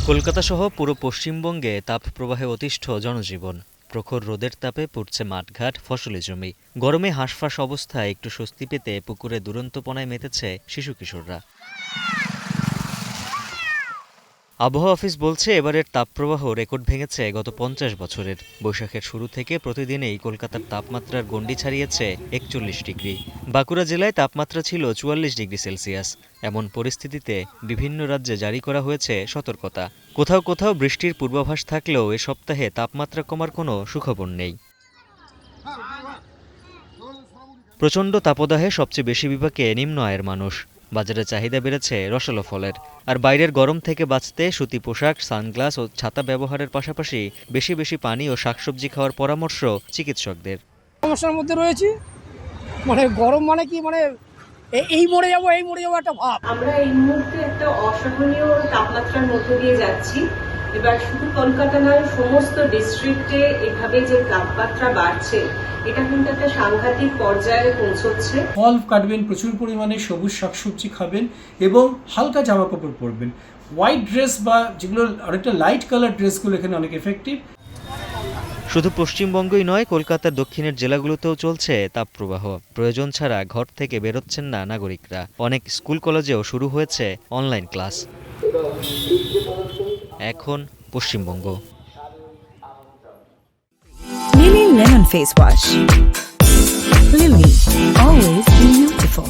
কলকাতা সহ পুরো পশ্চিমবঙ্গে তাপপ্রবাহে অতিষ্ঠ জনজীবন। প্রখর রোদের তাপে পুড়ছে মাঠঘাট, ফসলি জমি। গরমে হাঁসফাঁস অবস্থায় একটু স্বস্তি পেতে পুকুরে দুরন্তপনায় মেতেছে শিশু কিশোররা। আবহাওয়া অফিস বলছে, এবারের তাপপ্রবাহ রেকর্ড ভেঙেছে গত 50 বছরের। বৈশাখের শুরু থেকে প্রতিদিনেই কলকাতার তাপমাত্রার গণ্ডি ছাড়িয়েছে 41 ডিগ্রি। বাঁকুড়া জেলায় তাপমাত্রা ছিল 44 ডিগ্রি সেলসিয়াস। এমন পরিস্থিতিতে বিভিন্ন রাজ্যে জারি করা হয়েছে সতর্কতা। কোথাও কোথাও বৃষ্টির পূর্বাভাস থাকলেও এ সপ্তাহে তাপমাত্রা কমার কোনো সুখবর নেই। প্রচণ্ড তাপদাহে সবচেয়ে বেশি বিপাকে নিম্ন আয়ের মানুষ। বাজারে চাহিদা বেড়েছে রসালো ফলের। আর বাইরের গরম থেকে বাঁচতে সুতি পোশাক, সানগ্লাস ও ছাতা ব্যবহারের পাশাপাশি বেশি বেশি পানি ও শাকসবজি খাওয়ার পরামর্শ চিকিৎসকদের। সমস্যার মধ্যে রয়েছি, গরম কি এই মরে যাবো একটা ভাব। আমরা এই মুহূর্তে একটা অসহনীয় তাপমাত্রার মধ্যে দিয়ে যাচ্ছি। এবার শুধু কলকাতা নয়, সমস্ত ডিস্ট্রিক্টে এভাবে যে তাপমাত্রা বাড়ছে, এটা কিন্তু একটা সাংঘাতিক পর্যায়ে পৌঁছচ্ছে। ফল কাটবেন, প্রচুর পরিমাণে সবুজ শাকসবজি খাবেন এবং হালকা জামা কাপড় পরবেন। হোয়াইট ড্রেস বা যেগুলো অনেকটা লাইট কালার ড্রেসগুলো এখানে অনেক এফেক্টিভ। শুধু পশ্চিমবঙ্গই নয়, কলকাতার দক্ষিণের জেলাগুলোতেও চলছে তাপপ্রবাহ। প্রয়োজন ছাড়া ঘর থেকে বেরোচ্ছেন না নাগরিকরা। অনেক স্কুল কলেজেও শুরু হয়েছে অনলাইন ক্লাস। এখন Paschimbanga. Lily Lemon Face Wash. Lily, always beautiful.